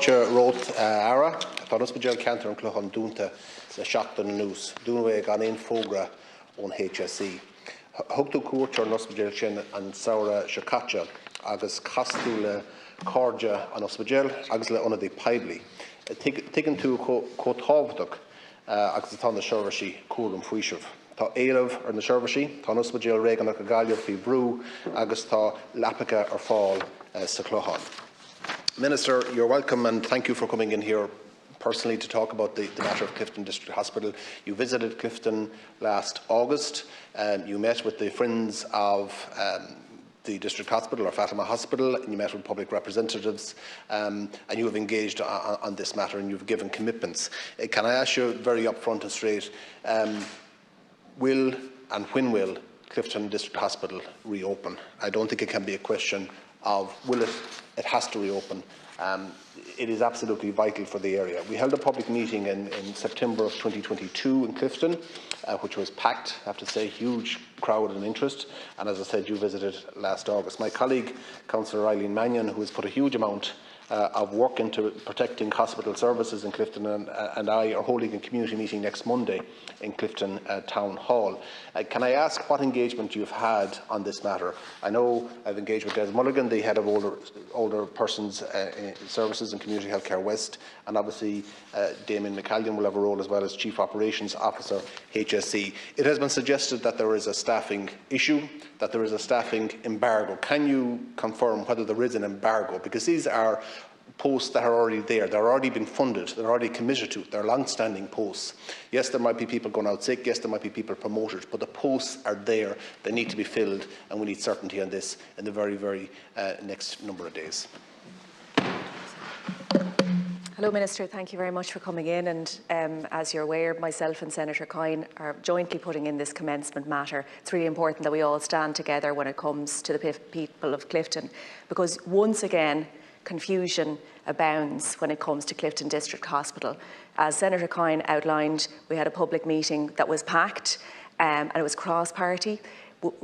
Courtia wrote Ara, Tá Hospital Cantor and Clohan Dunta, the Shachtan News, Dunway gan in Fogra on HSE. Hugtu Courtia Hospital Chin and Saura Shakacha, Agus Castula Cordia an Hospital, Agsla on the Pibli. Taken to Cotovduk, Axatan the Shervashi, Kurum Fuishov. Tá éireamh ar na seirbhísí, tá Hospital Reagan a Galia fi Brew, agus tá Lapica ar Fall sa Clohan. Minister, you're welcome and thank you for coming in here personally to talk about the matter of Clifton District Hospital. You visited Clifton last August. You met with the friends of the District Hospital or Fatima Hospital, and you met with public representatives, and you have engaged on this matter and you've given commitments. Can I ask you very upfront and straight, will and when will Clifton District Hospital reopen? I don't think it can be a question of will it. It has to reopen. It is absolutely vital for the area. We held a public meeting in September of 2022 in Clifton, which was packed, I have to say, huge crowd and interest. And as I said, you visited last August. My colleague, Councillor Eileen Mannion, who has put a huge amount of work into protecting hospital services in Clifton, and I are holding a community meeting next Monday in Clifton Town Hall. Can I ask what engagement you've had on this matter? I know I've engaged with Des Mulligan, the head of older persons services and Community Healthcare West, and obviously Damien McCallion will have a role as well as Chief Operations Officer HSE. It has been suggested that there is a staffing issue, that there is a staffing embargo. Can you confirm whether there is an embargo? Because these are posts that are already there, they're already been funded, they're already committed to, they're long-standing posts. Yes, there might be people going out sick, yes, there might be people promoted, but the posts are there, they need to be filled, and we need certainty on this in the very, very next number of days. Hello Minister, thank you very much for coming in, and as you're aware, myself and Senator Coyne are jointly putting in this commencement matter. It's really important that we all stand together when it comes to the people of Clifton, because once again confusion abounds when it comes to Clifton District Hospital. As Senator Coyne outlined, we had a public meeting that was packed and it was cross-party.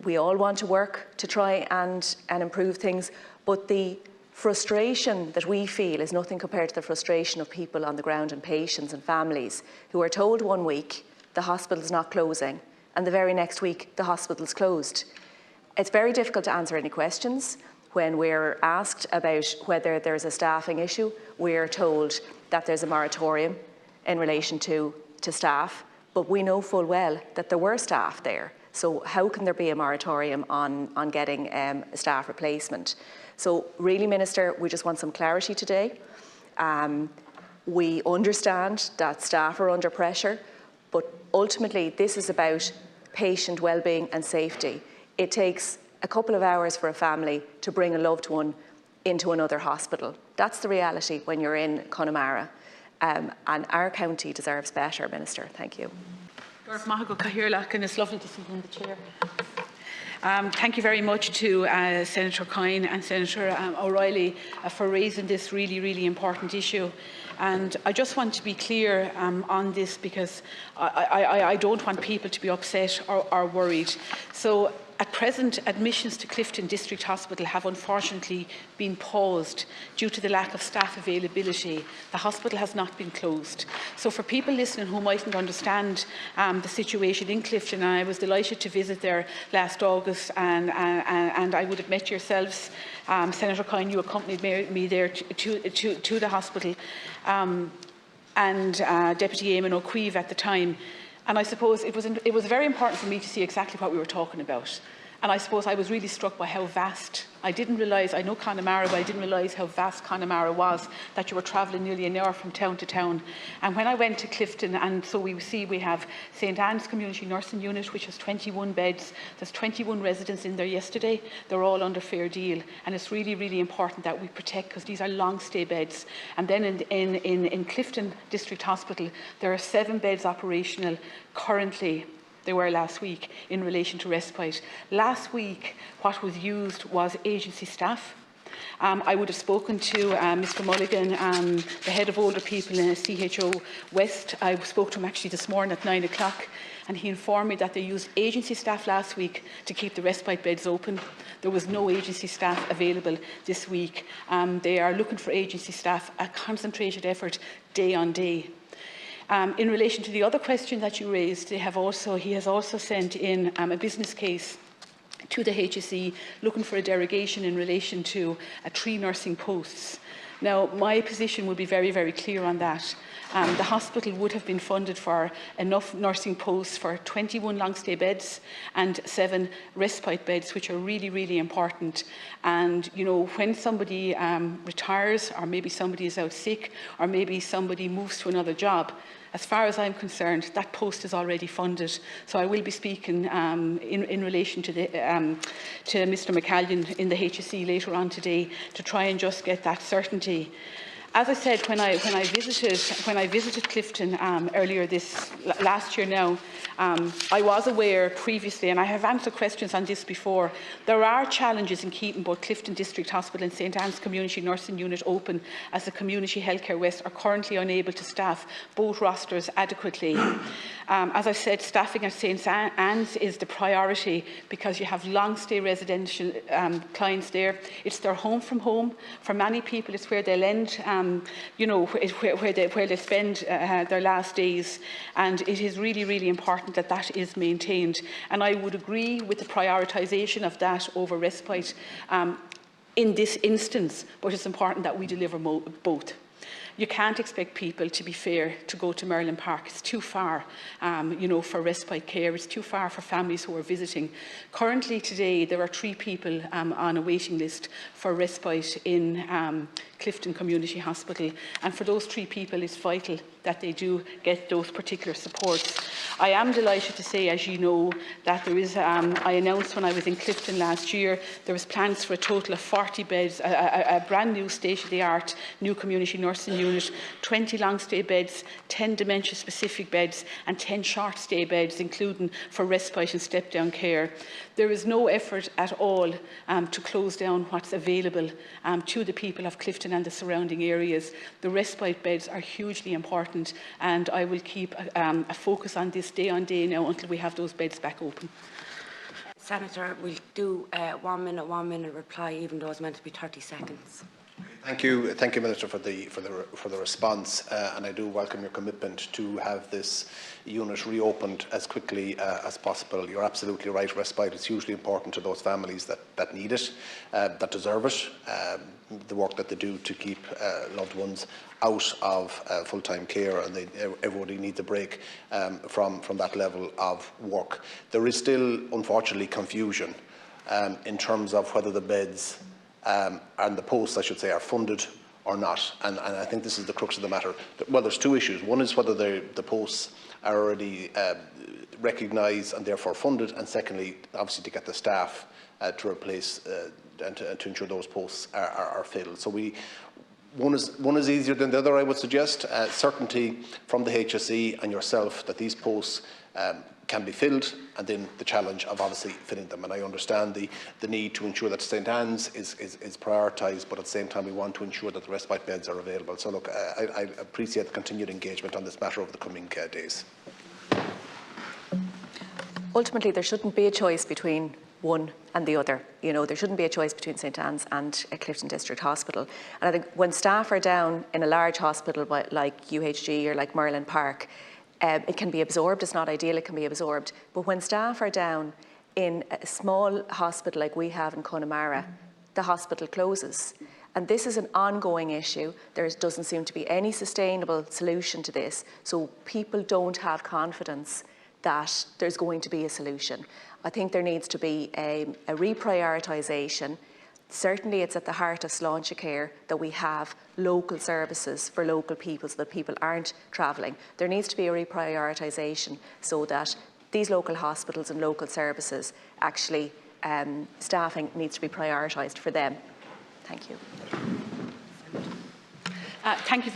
We all want to work to try and improve things, but the frustration that we feel is nothing compared to the frustration of people on the ground and patients and families who are told one week the hospital's not closing and the very next week the hospital's closed. It's very difficult to answer any questions. When we're asked about whether there's a staffing issue, we're told that there's a moratorium in relation to staff, but we know full well that there were staff there. So how can there be a moratorium on getting staff replacement? So really, Minister, we just want some clarity today. We understand that staff are under pressure, but ultimately this is about patient well-being and safety. It takes a couple of hours for a family to bring a loved one into another hospital. That's the reality when you're in Connemara. And our county deserves better, Minister. Thank you. It's lovely to see you in the chair. Thank you very much to Senator Coyne and Senator O'Reilly for raising this really, really important issue. And I just want to be clear on this, because I don't want people to be upset or worried. So at present, admissions to Clifton District Hospital have unfortunately been paused due to the lack of staff availability. The hospital has not been closed. So for people listening who mightn't understand the situation in Clifton, I was delighted to visit there last August, and I would have met yourselves. Senator Coyne, you accompanied me there to the hospital, and Deputy Eamon O'Queeve at the time. And I suppose it was very important for me to see exactly what we were talking about. And I suppose I was really struck by how vast. I didn't realise, I know Connemara, but I didn't realise how vast Connemara was, that you were travelling nearly an hour from town to town. And when I went to Clifton, and so we see we have St Anne's Community Nursing Unit, which has 21 beds. There's 21 residents in there yesterday. They're all under fair deal. And it's really, really important that we protect, because these are long stay beds. And then in Clifton District Hospital, there are 7 beds operational currently. They were last week in relation to respite. Last week, what was used was agency staff. I would have spoken to Mr Mulligan, the head of older people in CHO West. I spoke to him actually this morning at 9 o'clock, and he informed me that they used agency staff last week to keep the respite beds open. There was no agency staff available this week. They are looking for agency staff, a concentrated effort day on day. In relation to the other question that you raised, he has also sent in a business case to the HSE looking for a derogation in relation to 3 nursing posts. Now, my position would be very, very clear on that. The hospital would have been funded for enough nursing posts for 21 long-stay beds and 7 respite beds, which are really, really important. And, you know, when somebody retires, or maybe somebody is out sick, or maybe somebody moves to another job, as far as I'm concerned, that post is already funded. So I will be speaking in relation to Mr McCallion in the HSE later on today to try and just get that certainty. As I said, when I visited Clifton earlier last year now, I was aware previously, and I have answered questions on this before, there are challenges in keeping both Clifton District Hospital and St Anne's Community Nursing Unit open, as the Community Healthcare West are currently unable to staff both rosters adequately. As I said, staffing at St Anne's is the priority because you have long-stay residential clients there. It's their home from home. For many people, it's where they lend, you know, where they spend their last days, and it is really, really important that that is maintained. And I would agree with the prioritisation of that over respite in this instance, but it's important that we deliver both. You can't expect people, to be fair, to go to Merlin Park. It's too far, you know, for respite care. It's too far for families who are visiting. Currently today, there are 3 people on a waiting list for respite in Clifton Community Hospital. And for those 3 people, it's vital that they do get those particular supports. I am delighted to say, as you know, that there is, I announced when I was in Clifton last year, there was plans for a total of 40 beds, a brand new state-of-the-art new community nursing unit, 20 long-stay beds, 10 dementia-specific beds and 10 short-stay beds, including for respite and step-down care. There is no effort at all to close down what's available to the people of Clifton and the surrounding areas. The respite beds are hugely important, and I will keep a focus on this day on day now until we have those beds back open. Senator, we'll do 1 minute reply, even though it's meant to be 30 seconds. Thank you, Minister, for the response, and I do welcome your commitment to have this unit reopened as quickly as possible. You're absolutely right. Respite is hugely important to those families that need it, that deserve it. The work that they do to keep loved ones out of full-time care, and everybody needs a break from that level of work. There is still, unfortunately, confusion in terms of whether the beds and the posts, I should say, are funded or not. And I think this is the crux of the matter. Well, there's 2 issues. One is whether the posts are already recognised and therefore funded, and secondly, obviously, to get the staff to replace and to ensure those posts are filled. So one is easier than the other, I would suggest. Certainty from the HSE and yourself that these posts can be filled, and then the challenge of obviously filling them. And I understand the need to ensure that St Anne's is prioritised, but at the same time we want to ensure that the respite beds are available. So look, I appreciate the continued engagement on this matter over the coming days. Ultimately, there shouldn't be a choice between one and the other. You know, there shouldn't be a choice between St Anne's and Clifton District Hospital. And I think when staff are down in a large hospital like UHG or like Merlin Park, it can be absorbed. It's not ideal, it can be absorbed. But when staff are down in a small hospital like we have in Connemara, the hospital closes. And this is an ongoing issue. There doesn't seem to be any sustainable solution to this. So people don't have confidence that there's going to be a solution. I think there needs to be a reprioritisation. Certainly it's at the heart of Sláinte Care that we have local services for local people so that people aren't travelling. There needs to be a reprioritisation so that these local hospitals and local services actually, staffing needs to be prioritised for them. Thank you. Thank you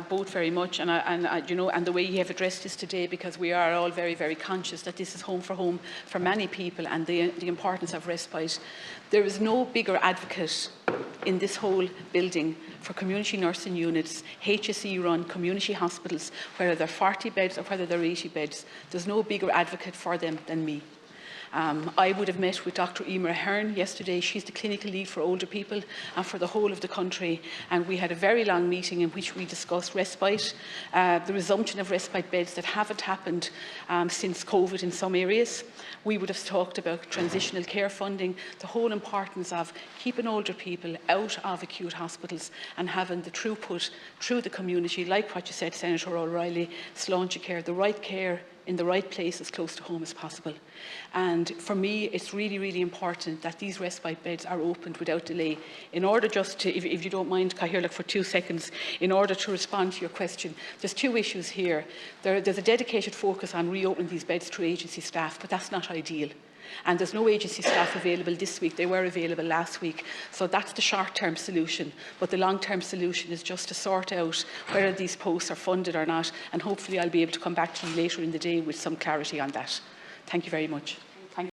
both very much, and you know, and the way you have addressed this today, because we are all very, very conscious that this is home for many people, and the importance of respite. There is no bigger advocate in this whole building for community nursing units, HSE-run community hospitals, whether they're 40 beds or whether they're 80 beds. There's no bigger advocate for them than me. I would have met with Dr. Emer Ahern yesterday. She's the clinical lead for older people and for the whole of the country. And we had a very long meeting in which we discussed respite, the resumption of respite beds that haven't happened since COVID in some areas. We would have talked about transitional care funding, the whole importance of keeping older people out of acute hospitals and having the throughput through the community, like what you said, Senator O'Reilly, Sláinte care in the right place as close to home as possible. And for me, it's really, really important that these respite beds are opened without delay. In order just to, if you don't mind, Cathaoirleach, for 2 seconds, in order to respond to your question, there's 2 issues here. There's a dedicated focus on reopening these beds through agency staff, but that's not ideal. And there's no agency staff available this week. They were available last week. So that's the short-term solution. But the long-term solution is just to sort out whether these posts are funded or not. And hopefully I'll be able to come back to you later in the day with some clarity on that. Thank you very much.